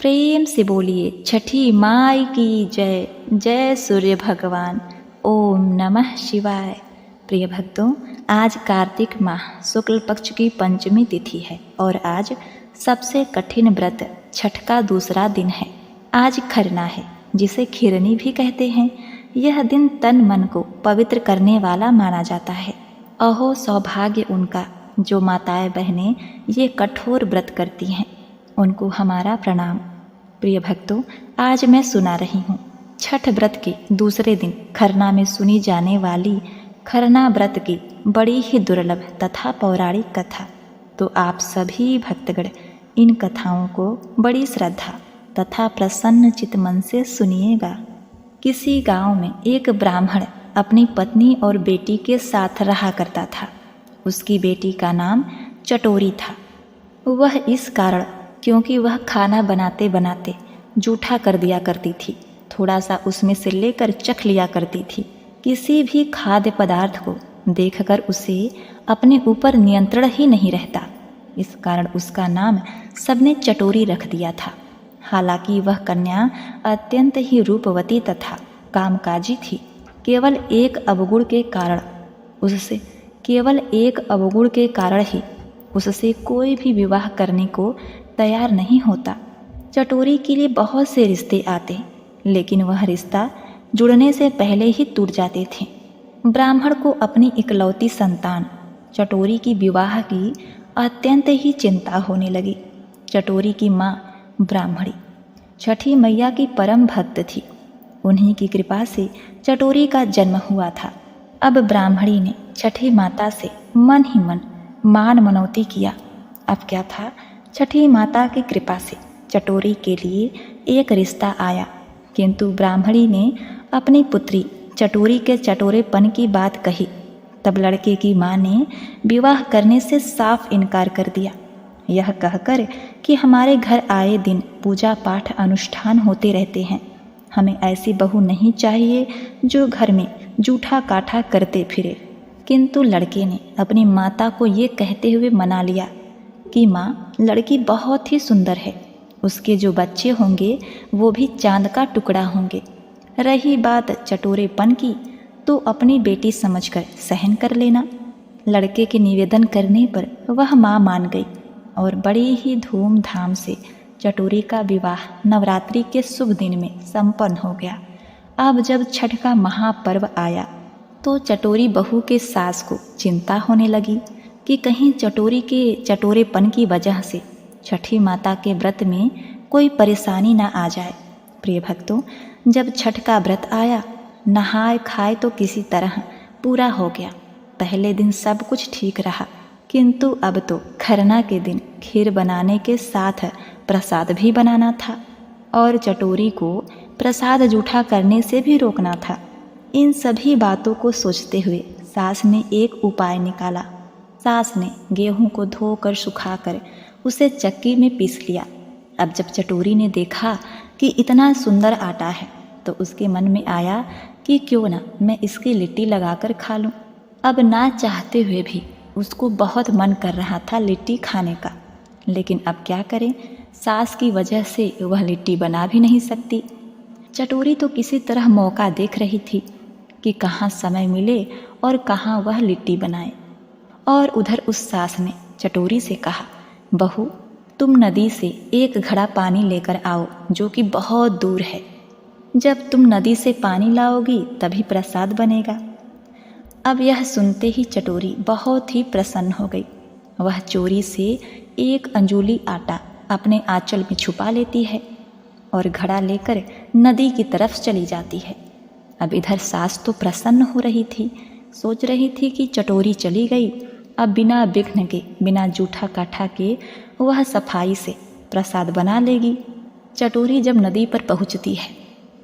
प्रेम से बोलिए छठी माई की जय। जय सूर्य भगवान। ओम नमः शिवाय। प्रिय भक्तों, आज कार्तिक माह शुक्ल पक्ष की पंचमी तिथि है और आज सबसे कठिन व्रत छठ का दूसरा दिन है। आज खरना है, जिसे खीरनी भी कहते हैं। यह दिन तन मन को पवित्र करने वाला माना जाता है। अहो सौभाग्य उनका जो माताएं बहनें ये कठोर व्रत करती हैं, उनको हमारा प्रणाम। प्रिय भक्तों, आज मैं सुना रही हूँ छठ व्रत के दूसरे दिन खरना में सुनी जाने वाली खरना व्रत की बड़ी ही दुर्लभ तथा पौराणिक कथा। तो आप सभी भक्तगण इन कथाओं को बड़ी श्रद्धा तथा प्रसन्न चित्त मन से सुनिएगा। किसी गांव में एक ब्राह्मण अपनी पत्नी और बेटी के साथ रहा करता था। उसकी बेटी का नाम चटोरी था। वह इस कारण क्योंकि वह खाना बनाते बनाते जूठा कर दिया करती थी। थोड़ा सा उसमें से लेकर चख लिया करती थी। किसी भी खाद्य पदार्थ को देखकर उसे अपने ऊपर नियंत्रण ही नहीं रहता। इस कारण उसका नाम सबने चटोरी रख दिया था। हालांकि वह कन्या अत्यंत ही रूपवती तथा कामकाजी थी। केवल एक अवगुण के कारण ही उससे कोई भी विवाह करने को तैयार नहीं होता। चटोरी के लिए बहुत से रिश्ते आते, लेकिन वह रिश्ता जुड़ने से पहले ही टूट जाते थे। ब्राह्मण को अपनी इकलौती संतान चटोरी की विवाह की अत्यंत ही चिंता होने लगी। चटोरी की माँ ब्राह्मणी छठी मैया की परम भक्त थी। उन्हीं की कृपा से चटोरी का जन्म हुआ था। अब ब्राह्मणी ने छठी माता से मन ही मन मान मनौती किया। अब क्या था, छठी माता की कृपा से चटोरी के लिए एक रिश्ता आया, किंतु ब्राह्मणी ने अपनी पुत्री चटोरी के चटोरेपन की बात कही। तब लड़के की माँ ने विवाह करने से साफ इनकार कर दिया, यह कहकर कि हमारे घर आए दिन पूजा पाठ अनुष्ठान होते रहते हैं। हमें ऐसी बहू नहीं चाहिए जो घर में जूठा काठा करते फिरे। किंतु लड़के ने अपनी माता को ये कहते हुए मना लिया कि माँ, लड़की बहुत ही सुंदर है। उसके जो बच्चे होंगे वो भी चांद का टुकड़ा होंगे। रही बात चटोरेपन की, तो अपनी बेटी समझकर सहन कर लेना। लड़के के निवेदन करने पर वह माँ मान गई और बड़ी ही धूमधाम से चटोरी का विवाह नवरात्रि के शुभ दिन में संपन्न हो गया। अब जब छठ का महापर्व आया तो चटोरी बहू के सास को चिंता होने लगी कि कहीं चटोरी के चटोरेपन की वजह से छठी माता के व्रत में कोई परेशानी ना आ जाए। प्रिय भक्तों, जब छठ का व्रत आया, नहाए खाए तो किसी तरह पूरा हो गया। पहले दिन सब कुछ ठीक रहा, किंतु अब तो खरना के दिन खीर बनाने के साथ प्रसाद भी बनाना था और चटोरी को प्रसाद जूठा करने से भी रोकना था। इन सभी बातों को सोचते हुए सास ने एक उपाय निकाला। सास ने गेहूं को धोकर सुखाकर उसे चक्की में पीस लिया। अब जब चटोरी ने देखा कि इतना सुंदर आटा है, तो उसके मन में आया कि क्यों ना मैं इसकी लिट्टी लगाकर खा लूं। अब ना चाहते हुए भी उसको बहुत मन कर रहा था लिट्टी खाने का, लेकिन अब क्या करें, सास की वजह से वह लिट्टी बना भी नहीं सकती। चटोरी तो किसी तरह मौका देख रही थी कि कहाँ समय मिले और कहाँ वह लिट्टी बनाए। और उधर उस सास ने चटोरी से कहा, बहू, तुम नदी से एक घड़ा पानी लेकर आओ जो कि बहुत दूर है। जब तुम नदी से पानी लाओगी तभी प्रसाद बनेगा। अब यह सुनते ही चटोरी बहुत ही प्रसन्न हो गई। वह चोरी से एक अंजुली आटा अपने आंचल में छुपा लेती है और घड़ा लेकर नदी की तरफ चली जाती है। अब इधर सास तो प्रसन्न हो रही थी, सोच रही थी कि चटोरी चली गई, अब बिना विघ्न के, बिना जूठा काठा के वह सफाई से प्रसाद बना लेगी। चटोरी जब नदी पर पहुंचती है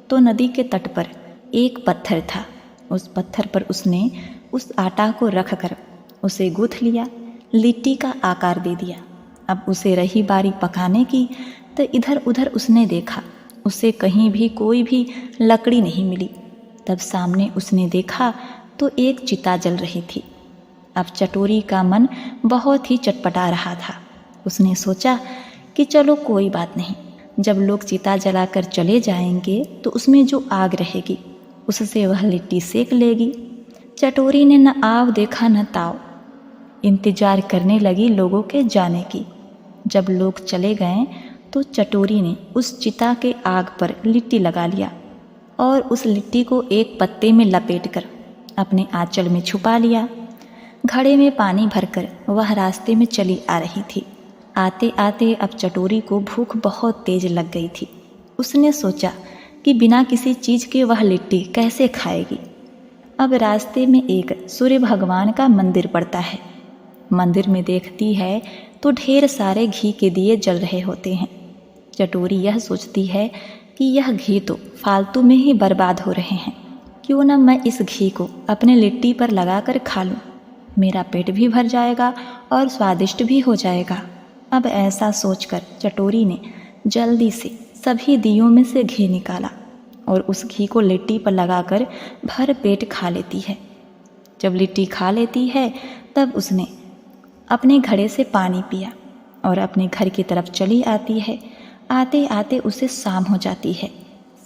तो नदी के तट पर एक पत्थर था। उस पत्थर पर उसने उस आटा को रखकर उसे गूंथ लिया, लिट्टी का आकार दे दिया। अब उसे रही बारी पकाने की, तो इधर उधर उसने देखा, उसे कहीं भी कोई भी लकड़ी नहीं मिली। तब सामने उसने देखा तो एक चिता जल रही थी। अब चटोरी का मन बहुत ही चटपटा रहा था। उसने सोचा कि चलो कोई बात नहीं, जब लोग चिता जलाकर चले जाएंगे तो उसमें जो आग रहेगी उससे वह लिट्टी सेक लेगी। चटोरी ने न आव देखा न ताव, इंतजार करने लगी लोगों के जाने की। जब लोग चले गए तो चटोरी ने उस चिता के आग पर लिट्टी लगा लिया और उस लिट्टी को एक पत्ते में लपेटकर अपने आंचल में छुपा लिया। घड़े में पानी भरकर वह रास्ते में चली आ रही थी। आते आते अब चटोरी को भूख बहुत तेज लग गई थी। उसने सोचा कि बिना किसी चीज़ के वह लिट्टी कैसे खाएगी। अब रास्ते में एक सूर्य भगवान का मंदिर पड़ता है। मंदिर में देखती है तो ढेर सारे घी के दिए जल रहे होते हैं। चटोरी यह सोचती है कि यह घी तो फालतू में ही बर्बाद हो रहे हैं, क्यों न मैं इस घी को अपने लिट्टी पर लगाकर खा लूँ, मेरा पेट भी भर जाएगा और स्वादिष्ट भी हो जाएगा। अब ऐसा सोचकर चटोरी ने जल्दी से सभी दियों में से घी निकाला और उस घी को लिट्टी पर लगाकर भर पेट खा लेती है। जब लिट्टी खा लेती है तब उसने अपने घड़े से पानी पिया और अपने घर की तरफ चली आती है। आते आते उसे शाम हो जाती है।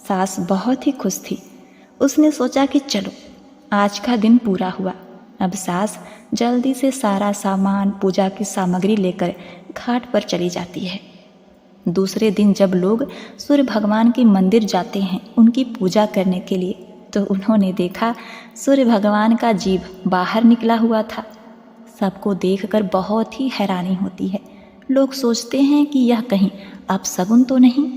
सास बहुत ही खुश थी। उसने सोचा कि चलो आज का दिन पूरा हुआ। अब सास जल्दी से सारा सामान, पूजा की सामग्री लेकर घाट पर चली जाती है। दूसरे दिन जब लोग सूर्य भगवान के मंदिर जाते हैं उनकी पूजा करने के लिए, तो उन्होंने देखा सूर्य भगवान का जीभ बाहर निकला हुआ था। सबको देखकर बहुत ही हैरानी होती है। लोग सोचते हैं कि यह कहीं अपशगुन तो नहीं।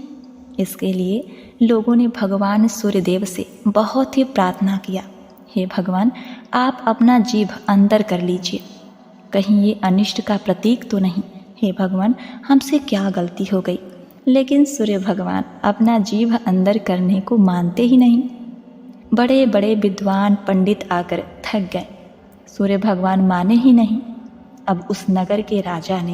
इसके लिए लोगों ने भगवान सूर्यदेव से बहुत ही प्रार्थना किया, हे भगवान, आप अपना जीभ अंदर कर लीजिए, कहीं ये अनिष्ट का प्रतीक तो नहीं। हे भगवान, हमसे क्या गलती हो गई। लेकिन सूर्य भगवान अपना जीभ अंदर करने को मानते ही नहीं। बड़े बड़े विद्वान पंडित आकर थक गए, सूर्य भगवान माने ही नहीं। अब उस नगर के राजा ने